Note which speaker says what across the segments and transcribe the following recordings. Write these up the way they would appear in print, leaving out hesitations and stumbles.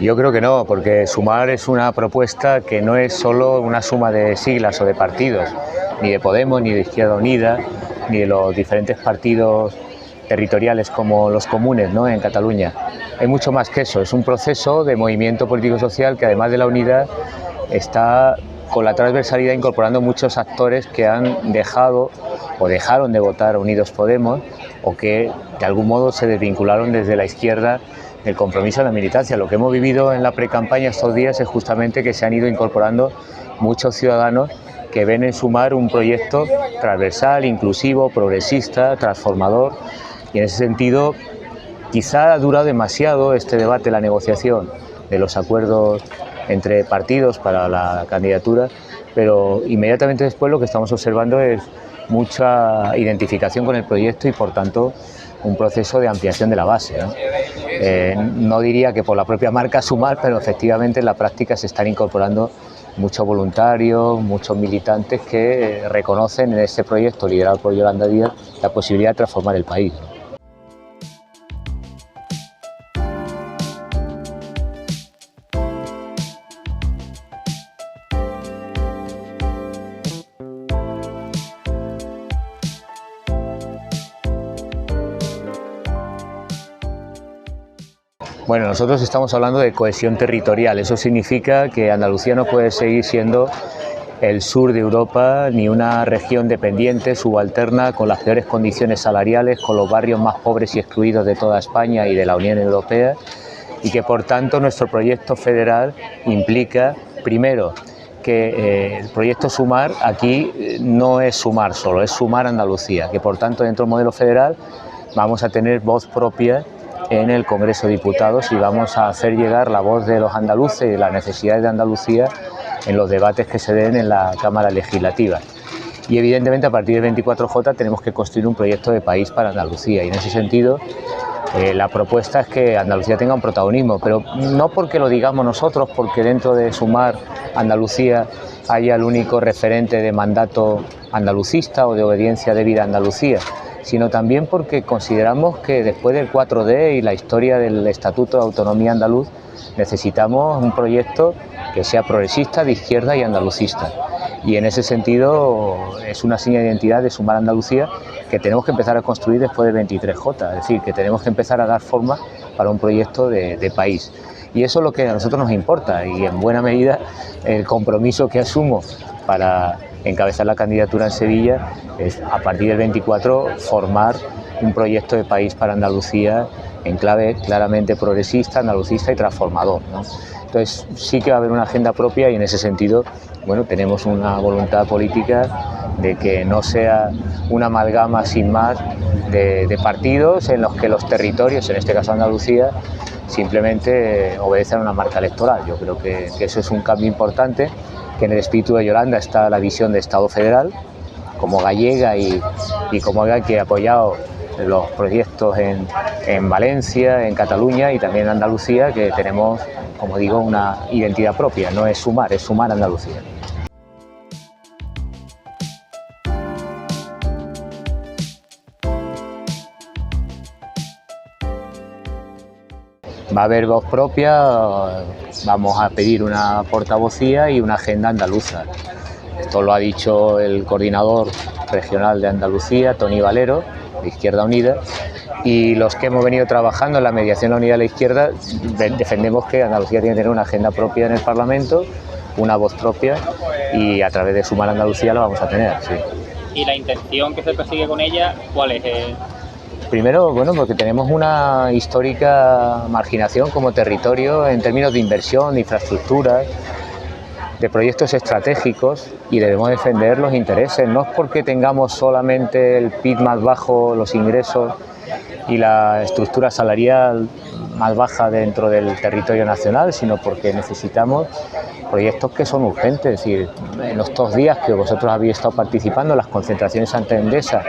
Speaker 1: Yo creo que no, porque Sumar es una propuesta que no es solo una suma de siglas o de partidos, ni de Podemos, ni de Izquierda Unida, ni de los diferentes partidos territoriales como los comunes, ¿no?, en Cataluña. Hay mucho más que eso, es un proceso de movimiento político-social que, además de la unidad, está con la transversalidad incorporando muchos actores que han dejado o dejaron de votar a Unidos Podemos, o que de algún modo se desvincularon desde la izquierda del compromiso de la militancia. Lo que hemos vivido en la precampaña estos días es justamente que se han ido incorporando muchos ciudadanos que ven en Sumar un proyecto transversal, inclusivo, progresista, transformador, y en ese sentido quizá ha durado demasiado este debate, la negociación de los acuerdos entre partidos para la candidatura, pero inmediatamente después lo que estamos observando es mucha identificación con el proyecto y, por tanto, un proceso de ampliación de la base, ¿no? No diría que por la propia marca Sumar, pero efectivamente en la práctica se están incorporando muchos voluntarios, muchos militantes que reconocen en este proyecto liderado por Yolanda Díaz la posibilidad de transformar el país. Bueno, nosotros estamos hablando de cohesión territorial. Eso significa que Andalucía no puede seguir siendo el sur de Europa, ni una región dependiente, subalterna, con las peores condiciones salariales, con los barrios más pobres y excluidos de toda España y de la Unión Europea, y que por tanto nuestro proyecto federal implica, primero, que el proyecto Sumar aquí no es sumar solo, es sumar Andalucía, que por tanto dentro del modelo federal vamos a tener voz propia en el Congreso de Diputados y vamos a hacer llegar la voz de los andaluces y las necesidades de Andalucía en los debates que se den en la Cámara Legislativa. Y evidentemente a partir del 24J tenemos que construir un proyecto de país para Andalucía, y en ese sentido la propuesta es que Andalucía tenga un protagonismo, pero no porque lo digamos nosotros, porque dentro de Sumar Andalucía haya el único referente de mandato andalucista o de obediencia debida a Andalucía, sino también porque consideramos que después del 4D y la historia del Estatuto de Autonomía Andaluz necesitamos un proyecto que sea progresista, de izquierda y andalucista. Y en ese sentido es una seña de identidad de Sumar Andalucía que tenemos que empezar a construir después del 23J, es decir, que tenemos que empezar a dar forma para un proyecto de país. Y eso es lo que a nosotros nos importa, y en buena medida el compromiso que asumo para encabezar la candidatura en Sevilla es, a partir del 24, formar un proyecto de país para Andalucía en clave claramente progresista, andalucista y transformador, ¿no? Entonces sí que va a haber una agenda propia, y en ese sentido, bueno, tenemos una voluntad política de que no sea una amalgama sin más de partidos en los que los territorios, en este caso Andalucía, simplemente obedecen a una marca electoral. Yo creo que eso es un cambio importante, que en el espíritu de Yolanda está la visión de Estado federal, como gallega y como que ha apoyado los proyectos en Valencia, en Cataluña y también en Andalucía, que tenemos, como digo, una identidad propia. No es sumar Andalucía. Va a haber voz propia, vamos a pedir una portavocía y una agenda andaluza. Esto lo ha dicho el coordinador regional de Andalucía, Toni Valero, de Izquierda Unida, y los que hemos venido trabajando en la mediación de la unidad de la izquierda defendemos que Andalucía tiene que tener una agenda propia en el Parlamento, una voz propia, y a través de Sumar Andalucía la vamos a tener, sí.
Speaker 2: ¿Y la intención que se persigue con ella cuál es?
Speaker 1: Primero, bueno, porque tenemos una histórica marginación como territorio en términos de inversión, de infraestructuras, de proyectos estratégicos, y debemos defender los intereses. No es porque tengamos solamente el PIB más bajo, los ingresos y la estructura salarial más baja dentro del territorio nacional, sino porque necesitamos proyectos que son urgentes. Es decir, en estos días que vosotros habéis estado participando en las concentraciones antiendesas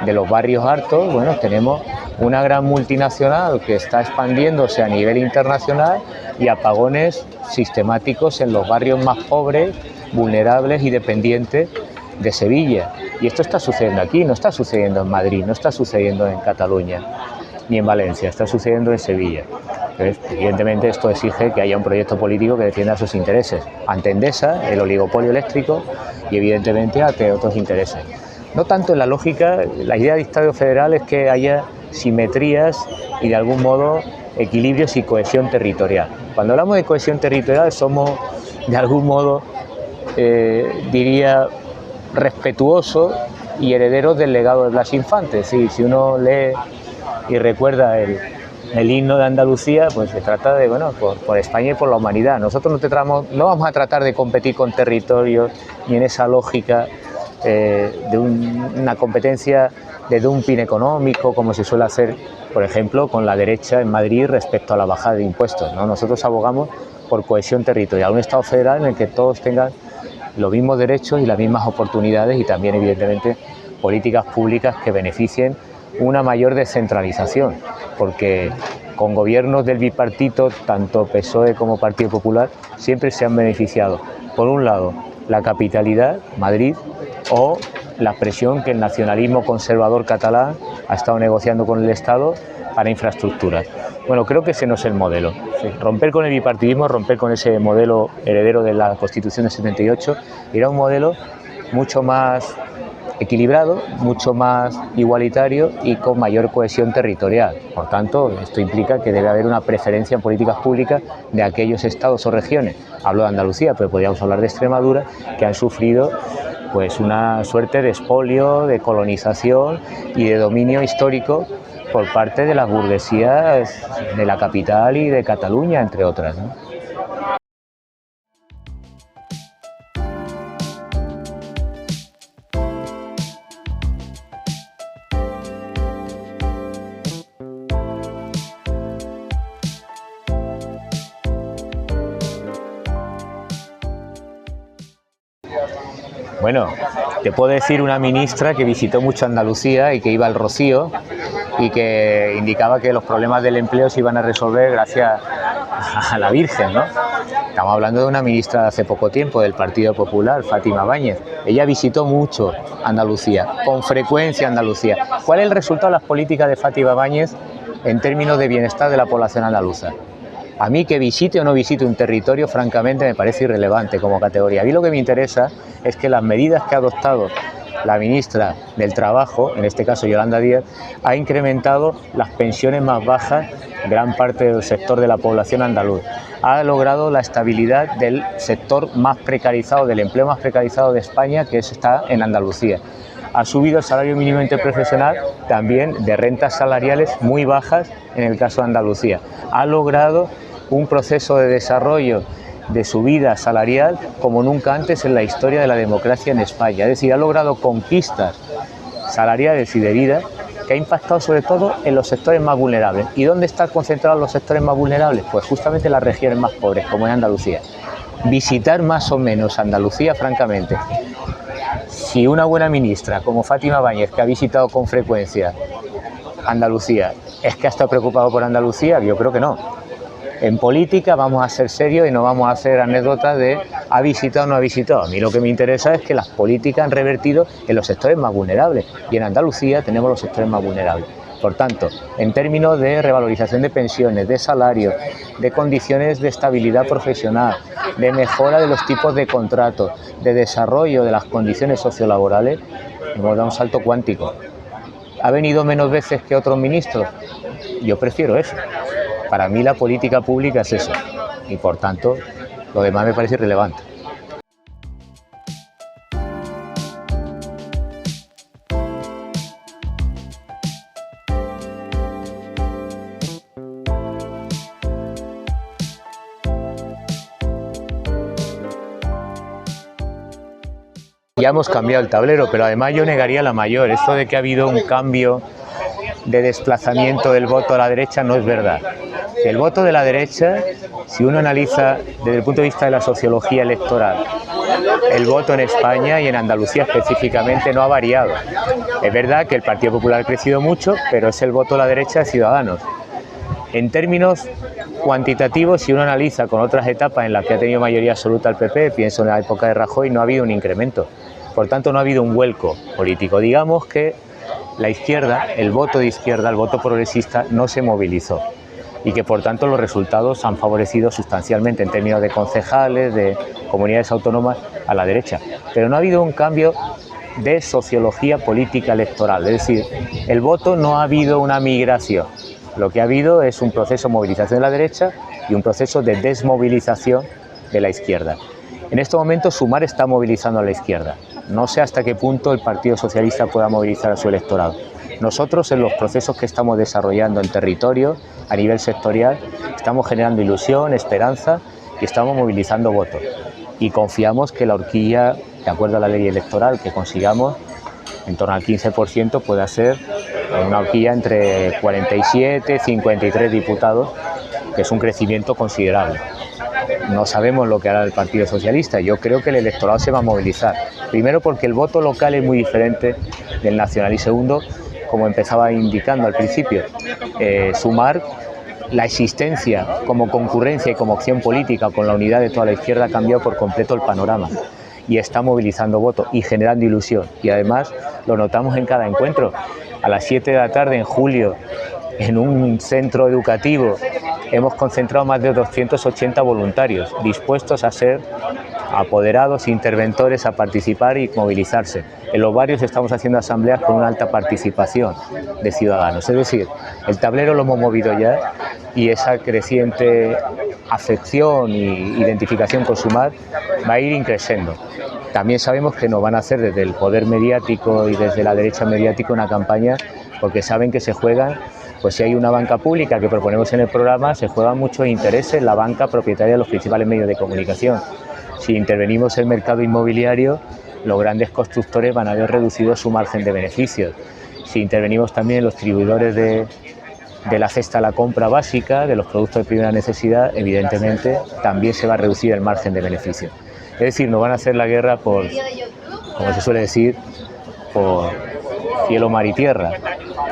Speaker 1: de los barrios hartos, bueno, tenemos una gran multinacional que está expandiéndose a nivel internacional y apagones sistemáticos en los barrios más pobres, vulnerables y dependientes de Sevilla. Y esto está sucediendo aquí, no está sucediendo en Madrid, no está sucediendo en Cataluña ni en Valencia, está sucediendo en Sevilla. Entonces, evidentemente esto exige que haya un proyecto político que defienda sus intereses ante Endesa, el oligopolio eléctrico y evidentemente ante otros intereses. No tanto en la lógica, la idea de Estado federal es que haya simetrías y de algún modo equilibrios y cohesión territorial. Cuando hablamos de cohesión territorial somos de algún modo, diría, respetuosos y herederos del legado de Blas Infante. Sí, si uno lee y recuerda el himno de Andalucía, pues se trata de, bueno, por España y por la humanidad. Nosotros no vamos a tratar de competir con territorios ni en esa lógica de una competencia de dumping económico, como se suele hacer, por ejemplo, con la derecha en Madrid respecto a la bajada de impuestos, ¿no? Nosotros abogamos por cohesión territorial, un Estado federal en el que todos tengan los mismos derechos y las mismas oportunidades y también, evidentemente, políticas públicas que beneficien una mayor descentralización, porque con gobiernos del bipartito, tanto PSOE como Partido Popular, siempre se han beneficiado, por un lado, la capitalidad, Madrid, o la presión que el nacionalismo conservador catalán ha estado negociando con el Estado para infraestructuras. Bueno, creo que ese no es el modelo. Romper con el bipartidismo, romper con ese modelo heredero de la Constitución del 78, era un modelo mucho más equilibrado, mucho más igualitario y con mayor cohesión territorial. Por tanto, esto implica que debe haber una preferencia en políticas públicas de aquellos estados o regiones. Hablo de Andalucía, pero podríamos hablar de Extremadura, que han sufrido pues una suerte de expolio, de colonización y de dominio histórico por parte de las burguesías de la capital y de Cataluña, entre otras, ¿no? Bueno, te puedo decir una ministra que visitó mucho Andalucía y que iba al Rocío y que indicaba que los problemas del empleo se iban a resolver gracias a la Virgen, ¿no? Estamos hablando de una ministra de hace poco tiempo, del Partido Popular, Fátima Báñez. Ella visitó mucho Andalucía, con frecuencia Andalucía. ¿Cuál es el resultado de las políticas de Fátima Báñez en términos de bienestar de la población andaluza? A mí que visite o no visite un territorio, francamente, me parece irrelevante como categoría. A mí lo que me interesa es que las medidas que ha adoptado la ministra del Trabajo, en este caso Yolanda Díaz, ha incrementado las pensiones más bajas, gran parte del sector de la población andaluz. Ha logrado la estabilidad del sector más precarizado, del empleo más precarizado de España, que está en Andalucía. Ha subido el salario mínimo interprofesional, también de rentas salariales muy bajas en el caso de Andalucía. Ha logrado un proceso de desarrollo de subida salarial como nunca antes en la historia de la democracia en España. Es decir, ha logrado conquistas salariales y de vida que ha impactado sobre todo en los sectores más vulnerables. ¿Y dónde están concentrados los sectores más vulnerables? Pues justamente en las regiones más pobres, como es Andalucía. Visitar más o menos Andalucía, francamente, si una buena ministra como Fátima Báñez, que ha visitado con frecuencia Andalucía, es que ha estado preocupado por Andalucía, yo creo que no. En política vamos a ser serios y no vamos a hacer anécdotas de ha visitado o no ha visitado. A mí lo que me interesa es que las políticas han revertido en los sectores más vulnerables y en Andalucía tenemos los sectores más vulnerables. Por tanto, en términos de revalorización de pensiones, de salarios, de condiciones de estabilidad profesional, de mejora de los tipos de contratos, de desarrollo de las condiciones sociolaborales, hemos dado un salto cuántico. ¿Ha venido menos veces que otros ministros? Yo prefiero eso. Para mí la política pública es eso y por tanto lo demás me parece irrelevante. Ya hemos cambiado el tablero, pero además yo negaría la mayor. Esto de que ha habido un cambio de desplazamiento del voto a la derecha no es verdad. El voto de la derecha, si uno analiza desde el punto de vista de la sociología electoral, el voto en España y en Andalucía específicamente no ha variado. Es verdad que el Partido Popular ha crecido mucho, pero es el voto de la derecha de Ciudadanos. En términos cuantitativos, si uno analiza con otras etapas en las que ha tenido mayoría absoluta el PP, pienso en la época de Rajoy, no ha habido un incremento. Por tanto, no ha habido un vuelco político. Digamos que la izquierda, el voto de izquierda, el voto progresista, no se movilizó. y que por tanto los resultados han favorecido sustancialmente en términos de concejales, de comunidades autónomas a la derecha. Pero no ha habido un cambio de sociología política electoral, es decir, el voto no ha habido una migración, lo que ha habido es un proceso de movilización de la derecha y un proceso de desmovilización de la izquierda. En este momento Sumar está movilizando a la izquierda, no sé hasta qué punto el Partido Socialista pueda movilizar a su electorado. Nosotros en los procesos que estamos desarrollando en territorio, a nivel sectorial, estamos generando ilusión, esperanza y estamos movilizando votos. Y confiamos que la horquilla, de acuerdo a la ley electoral, que consigamos en torno al 15%, pueda ser una horquilla entre 47 y 53 diputados, que es un crecimiento considerable. No sabemos lo que hará el Partido Socialista. Yo creo que el electorado se va a movilizar. Primero porque el voto local es muy diferente del nacional y segundo, como empezaba indicando al principio, Sumar, la existencia como concurrencia y como opción política con la unidad de toda la izquierda ha cambiado por completo el panorama y está movilizando votos y generando ilusión. Y además lo notamos en cada encuentro. A las 7 de la tarde en julio, en un centro educativo, hemos concentrado más de 280 voluntarios dispuestos a ser apoderados, interventores, a participar y movilizarse. En los barrios estamos haciendo asambleas con una alta participación de ciudadanos. Es decir, el tablero lo hemos movido ya y esa creciente afección e identificación con Sumar va a ir increciendo. También sabemos que nos van a hacer desde el poder mediático y desde la derecha mediática una campaña porque saben que se juegan. Pues si hay una banca pública que proponemos en el programa, se juegan muchos intereses la banca propietaria de los principales medios de comunicación. Si intervenimos en el mercado inmobiliario, los grandes constructores van a ver reducido su margen de beneficios. Si intervenimos también en los distribuidores de la cesta a la compra básica, de los productos de primera necesidad, evidentemente también se va a reducir el margen de beneficios. Es decir, nos van a hacer la guerra por, como se suele decir, por cielo, mar y tierra.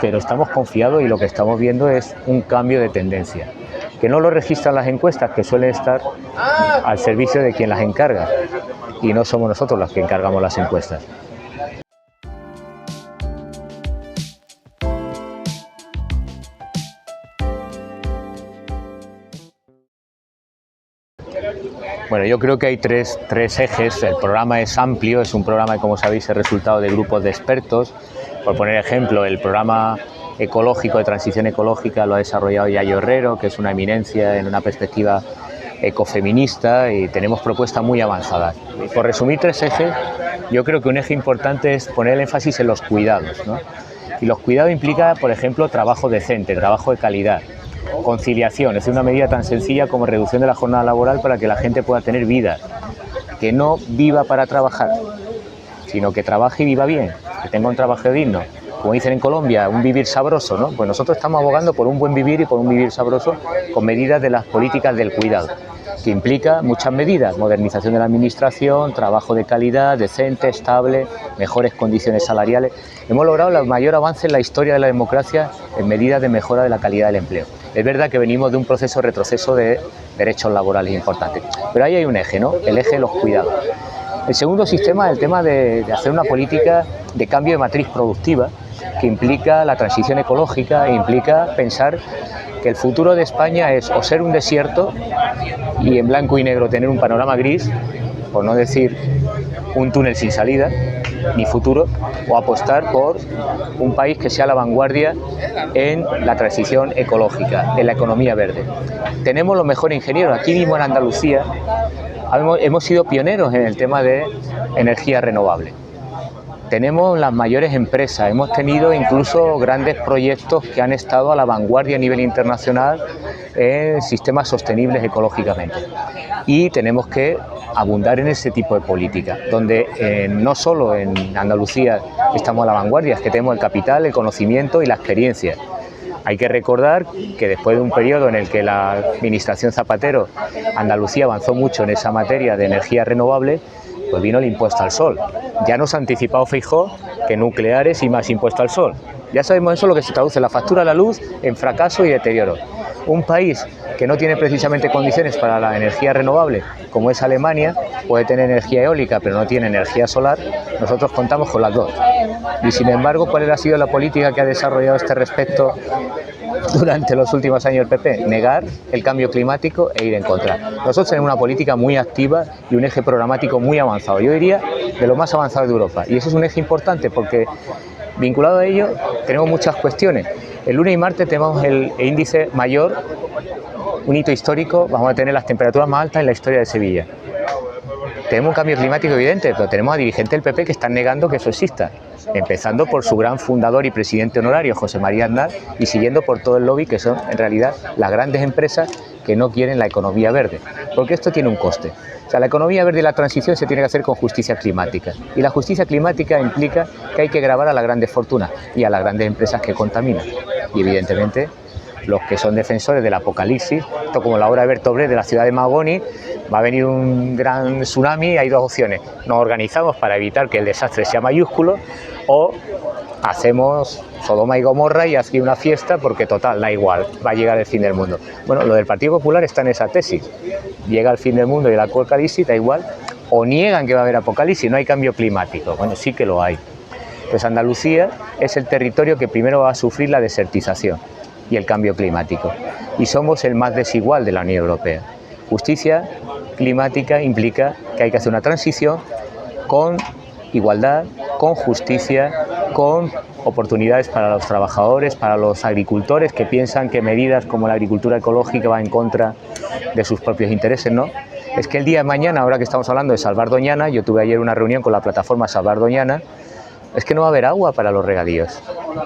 Speaker 1: Pero estamos confiados y lo que estamos viendo es un cambio de tendencia, que no lo registran las encuestas, que suelen estar al servicio de quien las encarga, y no somos nosotros los que encargamos las encuestas. Bueno, yo creo que hay tres ejes. El programa es amplio, es un programa que, como sabéis, es resultado de grupos de expertos. Por poner ejemplo, el programa ecológico de transición ecológica lo ha desarrollado Yayo Herrero, que es una eminencia en una perspectiva ecofeminista, y tenemos propuestas muy avanzadas. Y por resumir tres ejes, yo creo que un eje importante es poner el énfasis en los cuidados, ¿no? Y los cuidados implica, por ejemplo, trabajo decente, trabajo de calidad, conciliación, es una medida tan sencilla como reducción de la jornada laboral para que la gente pueda tener vida, que no viva para trabajar, sino que trabaje y viva bien, que tenga un trabajo digno. Como dicen en Colombia, un vivir sabroso, ¿no? Pues nosotros estamos abogando por un buen vivir y por un vivir sabroso con medidas de las políticas del cuidado, que implica muchas medidas: modernización de la administración, trabajo de calidad, decente, estable, mejores condiciones salariales. Hemos logrado el mayor avance en la historia de la democracia en medidas de mejora de la calidad del empleo. Es verdad que venimos de un proceso de retroceso de derechos laborales importantes, pero ahí hay un eje, ¿no? El eje de los cuidados. El segundo sistema es el tema de hacer una política de cambio de matriz productiva, que implica la transición ecológica e implica pensar que el futuro de España es o ser un desierto y en blanco y negro tener un panorama gris, por no decir un túnel sin salida ni futuro, o apostar por un país que sea la vanguardia en la transición ecológica, en la economía verde. Tenemos los mejores ingenieros. Aquí mismo en Andalucía hemos sido pioneros en el tema de energía renovable. Tenemos las mayores empresas, hemos tenido incluso grandes proyectos que han estado a la vanguardia a nivel internacional en sistemas sostenibles ecológicamente. Y tenemos que abundar en ese tipo de política, donde no solo en Andalucía estamos a la vanguardia, es que tenemos el capital, el conocimiento y la experiencia. Hay que recordar que después de un periodo en el que la administración Zapatero, Andalucía avanzó mucho en esa materia de energía renovable, pues vino el impuesto al sol. Ya nos ha anticipado Feijóo que nucleares y más impuesto al sol. Ya sabemos eso, lo que se traduce en la factura de la luz en fracaso y deterioro. Un país que no tiene precisamente condiciones para la energía renovable, como es Alemania, puede tener energía eólica pero no tiene energía solar. Nosotros contamos con las dos. Y sin embargo, ¿cuál ha sido la política que ha desarrollado a este respecto durante los últimos años del PP? Negar el cambio climático e ir en contra. Nosotros tenemos una política muy activa y un eje programático muy avanzado, yo diría de lo más avanzado de Europa, y eso es un eje importante porque vinculado a ello tenemos muchas cuestiones. El lunes y martes tenemos el índice mayor, un hito histórico, vamos a tener las temperaturas más altas en la historia de Sevilla. Tenemos un cambio climático evidente, pero tenemos a dirigentes del PP que están negando que eso exista, empezando por su gran fundador y presidente honorario, José María Aznar, y siguiendo por todo el lobby que son en realidad las grandes empresas que no quieren la economía verde, porque esto tiene un coste. O sea, la economía verde y la transición se tiene que hacer con justicia climática, y la justicia climática implica que hay que gravar a las grandes fortunas y a las grandes empresas que contaminan, y evidentemente los que son defensores del apocalipsis, esto como la obra de Bertolt Brecht de la ciudad de Mahagoni, va a venir un gran tsunami, hay dos opciones: nos organizamos para evitar que el desastre sea mayúsculo, o hacemos Sodoma y Gomorra y aquí una fiesta porque total, da igual, va a llegar el fin del mundo. Bueno, lo del Partido Popular está en esa tesis, llega el fin del mundo y el apocalipsis, da igual, o niegan que va a haber apocalipsis, no hay cambio climático. Bueno, sí que lo hay. Pues Andalucía es el territorio que primero va a sufrir la desertización y el cambio climático, y somos el más desigual de la Unión Europea. Justicia climática implica que hay que hacer una transición con igualdad, con justicia, con oportunidades para los trabajadores, para los agricultores que piensan que medidas como la agricultura ecológica va en contra de sus propios intereses, ¿no? Es que el día de mañana, ahora que estamos hablando de Salvar Doñana, yo tuve ayer una reunión con la plataforma Salvar Doñana, es que no va a haber agua para los regadíos.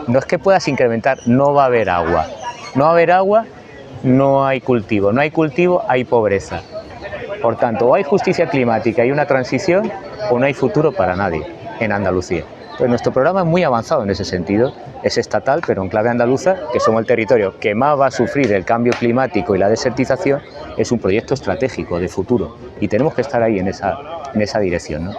Speaker 1: No es que puedas incrementar, no va a haber agua. No va a haber agua, no hay cultivo. No hay cultivo, hay pobreza. Por tanto, o hay justicia climática y una transición, o no hay futuro para nadie en Andalucía. Pues nuestro programa es muy avanzado en ese sentido, es estatal, pero en clave andaluza, que somos el territorio que más va a sufrir el cambio climático y la desertización, es un proyecto estratégico de futuro y tenemos que estar ahí en esa dirección, ¿no?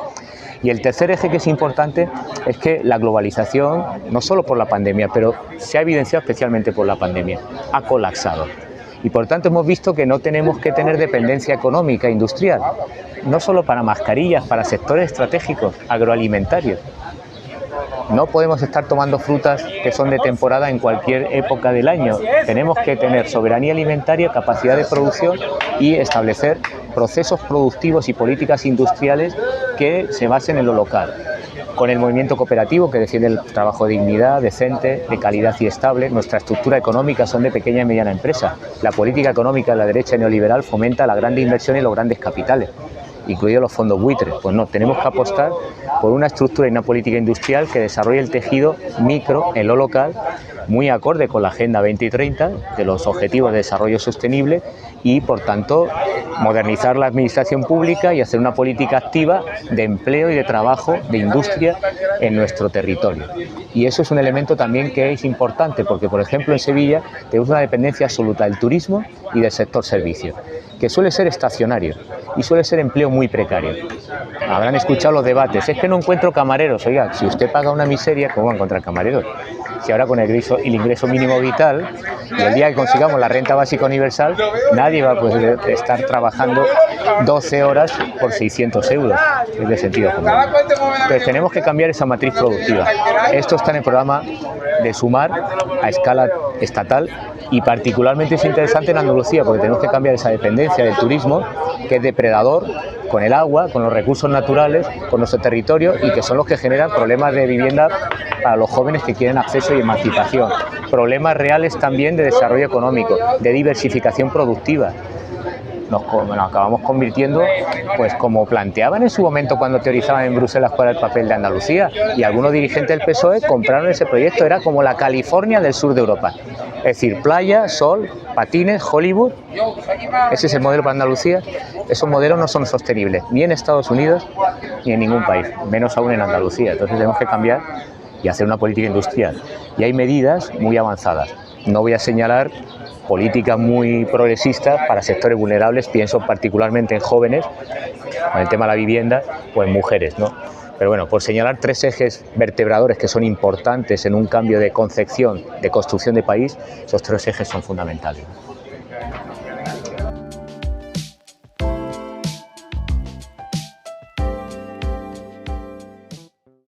Speaker 1: Y el tercer eje que es importante es que la globalización, no solo por la pandemia, pero se ha evidenciado especialmente por la pandemia, ha colapsado. Y por tanto hemos visto que no tenemos que tener dependencia económica, industrial, no solo para mascarillas, para sectores estratégicos, agroalimentarios. No podemos estar tomando frutas que son de temporada en cualquier época del año. Tenemos que tener soberanía alimentaria, capacidad de producción y establecer procesos productivos y políticas industriales que se basen en lo local. Con el movimiento cooperativo que defiende el trabajo de dignidad, decente, de calidad y estable. Nuestra estructura económica son de pequeña y mediana empresa. La política económica de la derecha neoliberal fomenta la grande inversión y los grandes capitales, incluidos los fondos buitres. Pues no, tenemos que apostar por una estructura y una política industrial que desarrolle el tejido micro en lo local, muy acorde con la Agenda 2030 de los Objetivos de Desarrollo Sostenible y, por tanto, modernizar la administración pública y hacer una política activa de empleo y de trabajo, de industria en nuestro territorio. Y eso es un elemento también que es importante porque, por ejemplo, en Sevilla tenemos una dependencia absoluta del turismo y del sector servicios, que suele ser estacionario y suele ser empleo muy precario. Habrán escuchado los debates, es que no encuentro camareros. Oiga, si usted paga una miseria, ¿cómo va a encontrar camareros? Si ahora con el ingreso mínimo vital y el día que consigamos la renta básica universal, nadie va a poder estar trabajando 12 horas por 600 euros, es de sentido común. Entonces tenemos que cambiar esa matriz productiva. Esto está en el programa de Sumar a escala estatal y particularmente es interesante en Andalucía porque tenemos que cambiar esa dependencia del turismo, que es depredador con el agua, con los recursos naturales, con nuestro territorio y que son los que generan problemas de vivienda para los jóvenes que quieren acceso y emancipación, problemas reales también de desarrollo económico, de diversificación productiva. Nos acabamos convirtiendo, pues como planteaban en su momento cuando teorizaban en Bruselas cuál era el papel de Andalucía, y algunos dirigentes del PSOE compraron ese proyecto, era como la California del sur de Europa, es decir, playa, sol, patines, Hollywood. Ese es el modelo para Andalucía. Esos modelos no son sostenibles ni en Estados Unidos ni en ningún país, menos aún en Andalucía. Entonces tenemos que cambiar y hacer una política industrial, y hay medidas muy avanzadas. No voy a señalar políticas muy progresistas para sectores vulnerables, pienso particularmente en jóvenes, con el tema de la vivienda, o en mujeres, ¿no? Pero bueno, por señalar tres ejes vertebradores que son importantes en un cambio de concepción, de construcción de país, esos tres ejes son fundamentales.